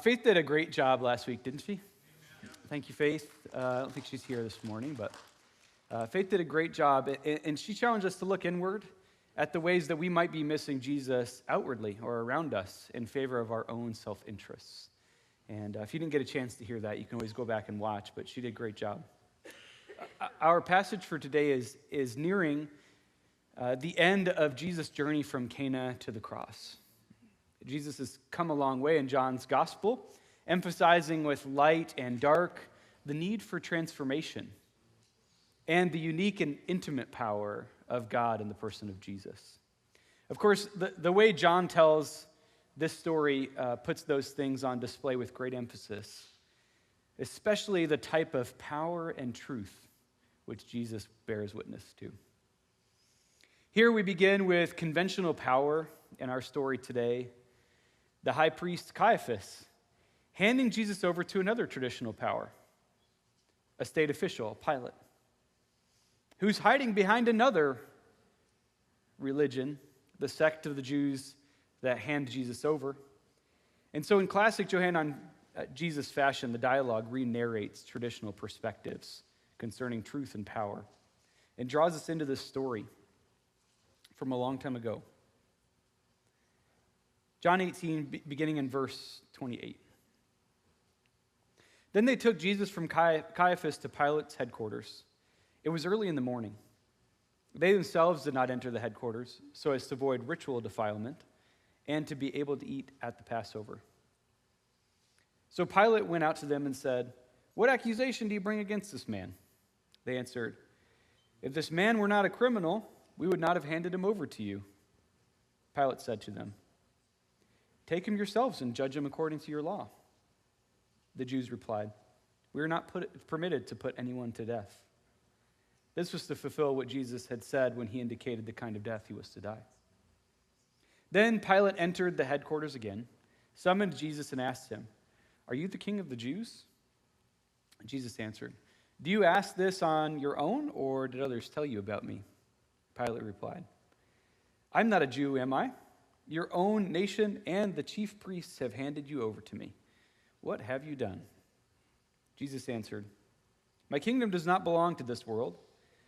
Faith did a great job last week, didn't she? Thank you, Faith. I don't think she's here this morning, but Faith did a great job, and she challenged us to look inward at the ways that we might be missing Jesus outwardly or around us in favor of our own self-interests. And if you didn't get a chance to hear that, you can always go back and watch, but she did a great job. Our passage for today is nearing the end of Jesus' journey from Cana to the cross. Jesus has come a long way in John's gospel, emphasizing with light and dark the need for transformation and the unique and intimate power of God in the person of Jesus. Of course, the way John tells this story puts those things on display with great emphasis, especially the type of power and truth which Jesus bears witness to. Here we begin with conventional power in our story today. The high priest Caiaphas handing Jesus over to another traditional power, a state official, Pilate, who's hiding behind another religion, the sect of the Jews that hand Jesus over. And so in classic Johann Jesus fashion, the dialogue re-narrates traditional perspectives concerning truth and power and draws us into this story from a long time ago. John 18, beginning in verse 28. Then they took Jesus from Caiaphas to Pilate's headquarters. It was early in the morning. They themselves did not enter the headquarters so as to avoid ritual defilement and to be able to eat at the Passover. So Pilate went out to them and said, "What accusation do you bring against this man?" They answered, "If this man were not a criminal, we would not have handed him over to you." Pilate said to them, "Take him yourselves and judge him according to your law." The Jews replied, "We are not permitted to put anyone to death." This was to fulfill what Jesus had said when he indicated the kind of death he was to die. Then Pilate entered the headquarters again, summoned Jesus and asked him, "Are you the king of the Jews?" Jesus answered, "Do you ask this on your own, or did others tell you about me?" Pilate replied, "I'm not a Jew, am I? Your own nation and the chief priests have handed you over to me. What have you done?" Jesus answered, "My kingdom does not belong to this world.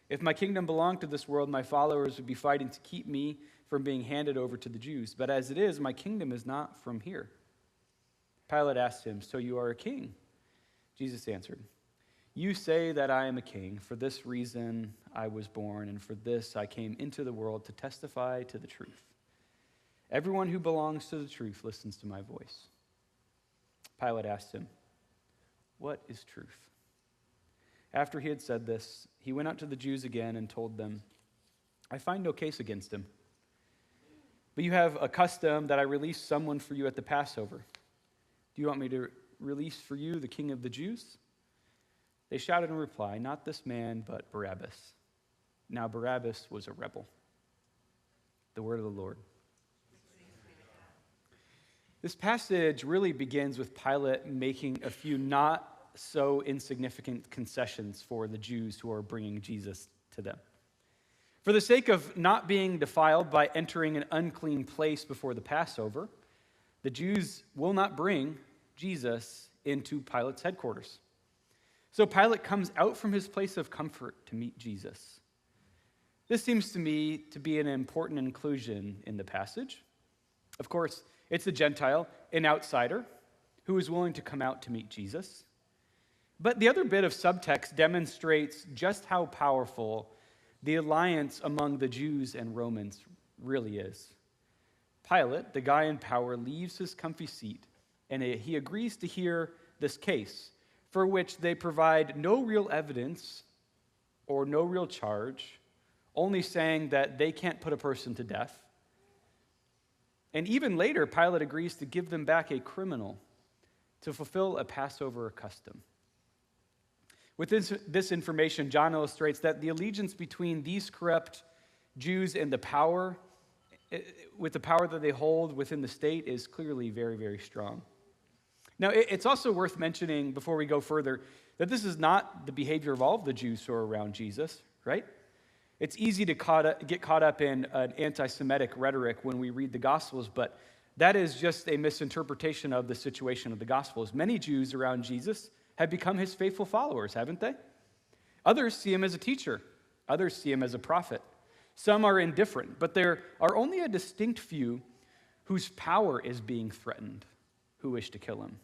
If my kingdom belonged to this world, my followers would be fighting to keep me from being handed over to the Jews. But as it is, my kingdom is not from here." Pilate asked him, "So you are a king?" Jesus answered, "You say that I am a king. For this reason I was born, and for this I came into the world to testify to the truth. Everyone who belongs to the truth listens to my voice." Pilate asked him, "What is truth?" After he had said this, he went out to the Jews again and told them, "I find no case against him. But you have a custom that I release someone for you at the Passover. Do you want me to release for you the king of the Jews?" They shouted in reply, "Not this man, but Barabbas." Now Barabbas was a rebel. The word of the Lord. This passage really begins with Pilate making a few not so insignificant concessions for the Jews who are bringing Jesus to them. For the sake of not being defiled by entering an unclean place before the Passover, the Jews will not bring Jesus into Pilate's headquarters. So Pilate comes out from his place of comfort to meet Jesus. This seems to me to be an important inclusion in the passage. Of course, it's a Gentile, an outsider, who is willing to come out to meet Jesus. But the other bit of subtext demonstrates just how powerful the alliance among the Jews and Romans really is. Pilate, the guy in power, leaves his comfy seat, and he agrees to hear this case, for which they provide no real evidence or no real charge, only saying that they can't put a person to death. And even later, Pilate agrees to give them back a criminal to fulfill a Passover custom. With this information, John illustrates that the allegiance between these corrupt Jews and the power that they hold within the state is clearly very, very strong. Now, it's also worth mentioning before we go further that this is not the behavior of all of the Jews who are around Jesus, right? It's easy to get caught up in an anti-Semitic rhetoric when we read the Gospels, but That is just a misinterpretation of the situation of the Gospels. Many Jews around Jesus have become his faithful followers, haven't they? Others see him as a teacher. Others see him as a prophet. Some are indifferent, but there are only a distinct few whose power is being threatened, who wish to kill him.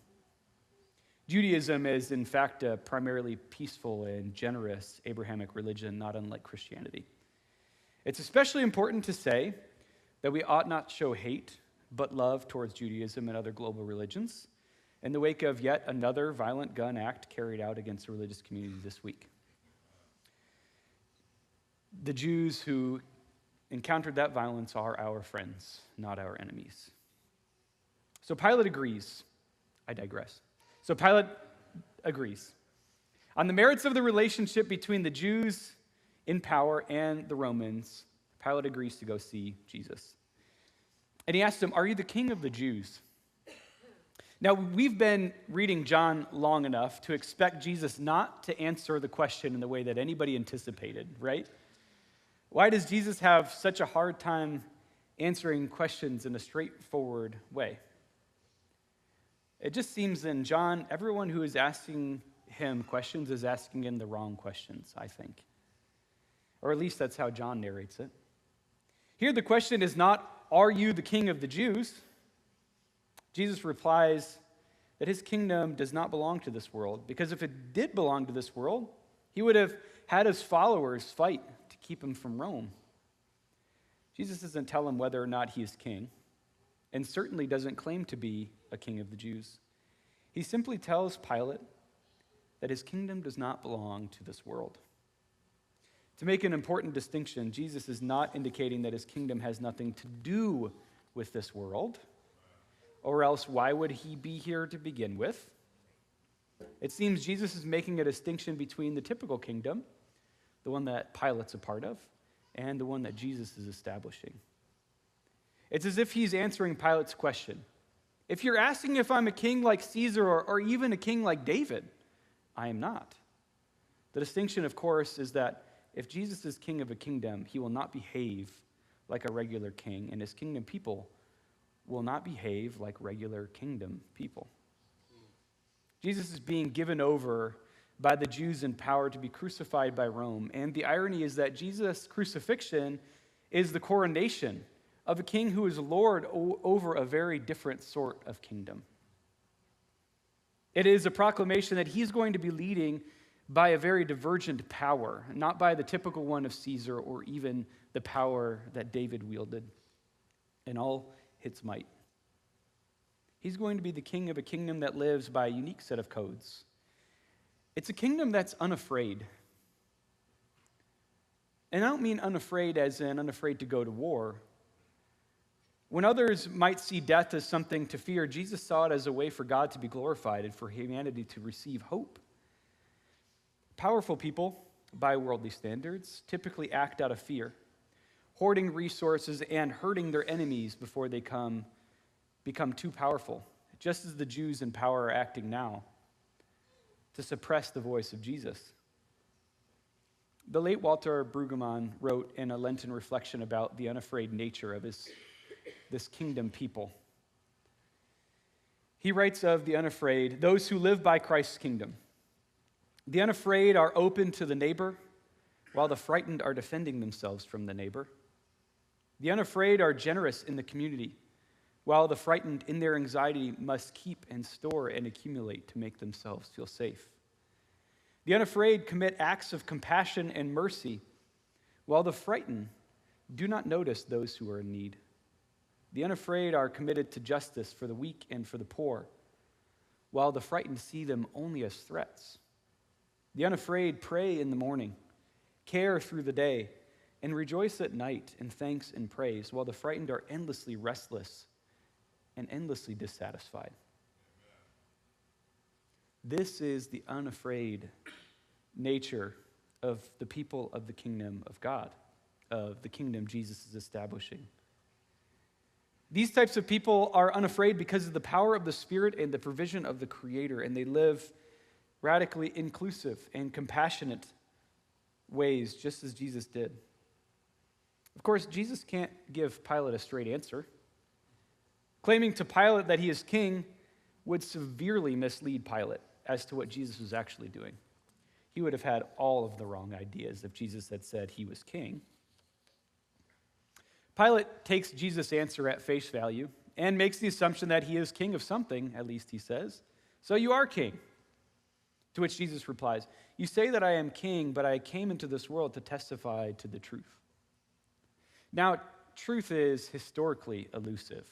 Judaism is, in fact, a primarily peaceful and generous Abrahamic religion, not unlike Christianity. It's especially important to say that we ought not show hate, but love towards Judaism and other global religions in the wake of yet another violent gun act carried out against a religious community this week. The Jews who encountered that violence are our friends, not our enemies. So Pilate agrees. I digress. So Pilate agrees on the merits of the relationship between the Jews in power and the Romans. Pilate agrees to go see Jesus. And he asks him, "Are you the king of the Jews?" Now, we've been reading John long enough to expect Jesus not to answer the question in the way that anybody anticipated, right? Why does Jesus have such a hard time answering questions in a straightforward way? It just seems in John, everyone who is asking him questions is asking him the wrong questions, I think. Or at least that's how John narrates it. Here the question is not, "Are you the king of the Jews?" Jesus replies that his kingdom does not belong to this world, because if it did belong to this world, he would have had his followers fight to keep him from Rome. Jesus doesn't tell him whether or not he is king, and certainly doesn't claim to be a king of the Jews. He simply tells Pilate that his kingdom does not belong to this world. To make an important distinction, Jesus is not indicating that his kingdom has nothing to do with this world, or else why would he be here to begin with? It seems Jesus is making a distinction between the typical kingdom, the one that Pilate's a part of, and the one that Jesus is establishing. It's as if he's answering Pilate's question. If you're asking if I'm a king like Caesar or even a king like David, I am not. The distinction, of course, is that if Jesus is king of a kingdom, he will not behave like a regular king, and his kingdom people will not behave like regular kingdom people. Jesus is being given over by the Jews in power to be crucified by Rome, and the irony is that Jesus' crucifixion is the coronation of a king who is Lord over a very different sort of kingdom. It is a proclamation that he's going to be leading by a very divergent power, not by the typical one of Caesar or even the power that David wielded in all its might. He's going to be the king of a kingdom that lives by a unique set of codes. It's a kingdom that's unafraid. And I don't mean unafraid as in unafraid to go to war. When others might see death as something to fear, Jesus saw it as a way for God to be glorified and for humanity to receive hope. Powerful people, by worldly standards, typically act out of fear, hoarding resources and hurting their enemies before they become too powerful, just as the Jews in power are acting now to suppress the voice of Jesus. The late Walter Brueggemann wrote in a Lenten reflection about the unafraid nature of this kingdom people. He writes of the unafraid, those who live by Christ's kingdom. The unafraid are open to the neighbor, while the frightened are defending themselves from the neighbor. The unafraid are generous in the community, while the frightened in their anxiety must keep and store and accumulate to make themselves feel safe. The unafraid commit acts of compassion and mercy, while the frightened do not notice those who are in need. The unafraid are committed to justice for the weak and for the poor, while the frightened see them only as threats. The unafraid pray in the morning, care through the day, and rejoice at night in thanks and praise, while the frightened are endlessly restless and endlessly dissatisfied. This is the unafraid nature of the people of the kingdom of God, of the kingdom Jesus is establishing. These types of people are unafraid because of the power of the Spirit and the provision of the Creator, and they live radically inclusive and compassionate ways, just as Jesus did. Of course, Jesus can't give Pilate a straight answer. Claiming to Pilate that he is king would severely mislead Pilate as to what Jesus was actually doing. He would have had all of the wrong ideas if Jesus had said he was king. Pilate takes Jesus' answer at face value and makes the assumption that he is king of something, at least he says. So you are king. To which Jesus replies, you say that I am king, but I came into this world to testify to the truth. Now, truth is historically elusive.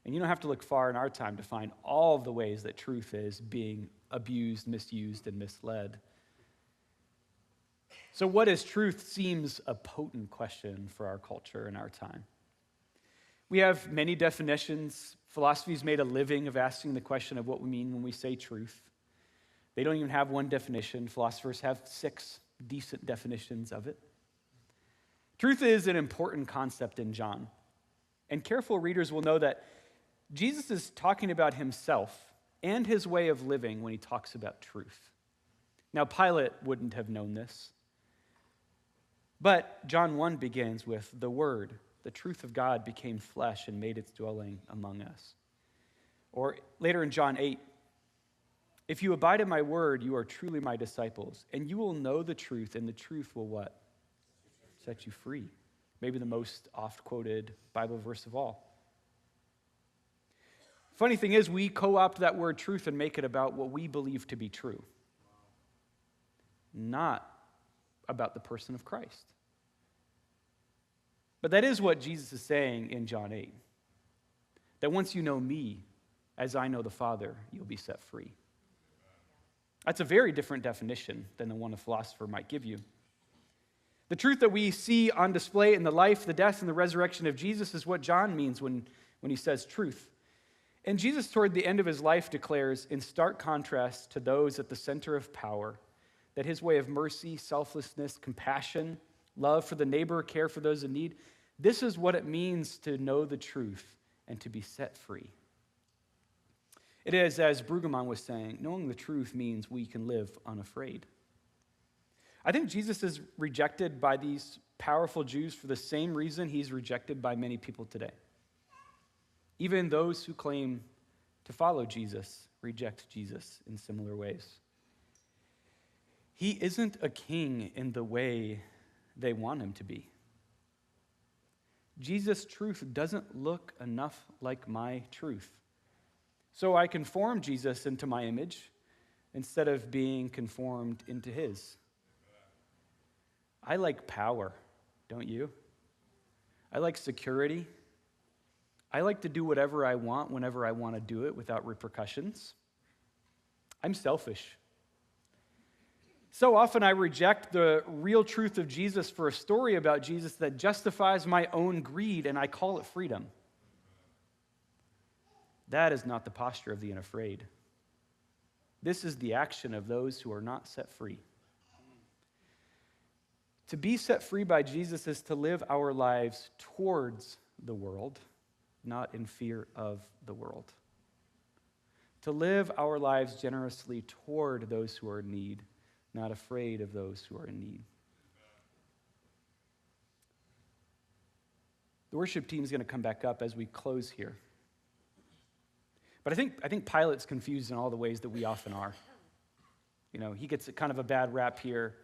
And you don't have to look far in our time to find all of the ways that truth is being abused, misused, and misled. So what is truth seems a potent question for our culture and our time. We have many definitions. Philosophy's made a living of asking the question of what we mean when we say truth. They don't even have one definition. Philosophers have 6 decent definitions of it. Truth is an important concept in John. And careful readers will know that Jesus is talking about himself and his way of living when he talks about truth. Now, Pilate wouldn't have known this. But John 1 begins with the Word, the truth of God became flesh and made its dwelling among us. Or later in John 8, if you abide in my word, you are truly my disciples, and you will know the truth, and the truth will what? Set you free. Maybe the most oft-quoted Bible verse of all. Funny thing is, we co-opt that word truth and make it about what we believe to be true, not about the person of Christ. But that is what Jesus is saying in John 8, that once you know me, as I know the Father, you'll be set free. That's a very different definition than the one a philosopher might give you. The truth that we see on display in the life, the death, and the resurrection of Jesus is what John means when he says truth. And Jesus, toward the end of his life, declares, in stark contrast to those at the center of power, that his way of mercy, selflessness, compassion, love for the neighbor, care for those in need, this is what it means to know the truth and to be set free. It is, as Brueggemann was saying, knowing the truth means we can live unafraid. I think Jesus is rejected by these powerful Jews for the same reason he's rejected by many people today. Even those who claim to follow Jesus reject Jesus in similar ways. He isn't a king in the way they want him to be. Jesus' truth doesn't look enough like my truth. So I conform Jesus into my image instead of being conformed into his. I like power, don't you? I like security. I like to do whatever I want whenever I want to do it without repercussions. I'm selfish. So often I reject the real truth of Jesus for a story about Jesus that justifies my own greed, and I call it freedom. That is not the posture of the unafraid. This is the action of those who are not set free. To be set free by Jesus is to live our lives towards the world, not in fear of the world. To live our lives generously toward those who are in need, not afraid of those who are in need. The worship team is going to come back up as we close here. But I think Pilate's confused in all the ways that we often are. You know, he gets kind of a bad rap here.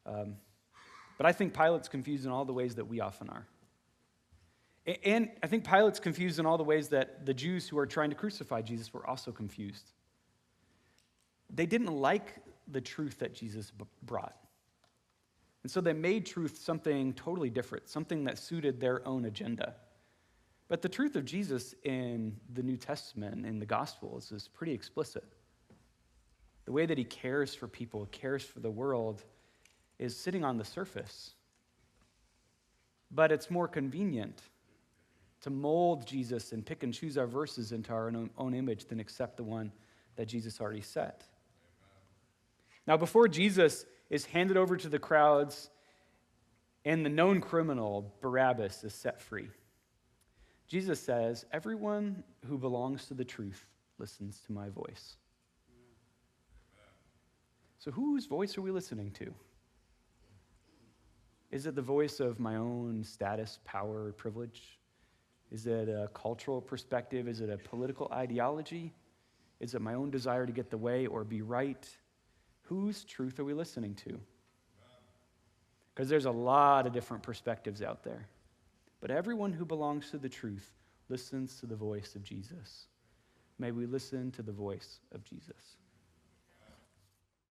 But I think Pilate's confused in all the ways that we often are. And I think Pilate's confused in all the ways that the Jews who are trying to crucify Jesus were also confused. They didn't like the truth that Jesus brought. And so they made truth something totally different, something that suited their own agenda. But the truth of Jesus in the New Testament, in the Gospels, is pretty explicit. The way that he cares for people, cares for the world, is sitting on the surface. But it's more convenient to mold Jesus and pick and choose our verses into our own image than accept the one that Jesus already set. Now, before Jesus is handed over to the crowds and the known criminal, Barabbas, is set free, Jesus says, everyone who belongs to the truth listens to my voice. So whose voice are we listening to? Is it the voice of my own status, power, privilege? Is it a cultural perspective? Is it a political ideology? Is it my own desire to get the way or be right? Whose truth are we listening to? Because there's a lot of different perspectives out there. But everyone who belongs to the truth listens to the voice of Jesus. May we listen to the voice of Jesus.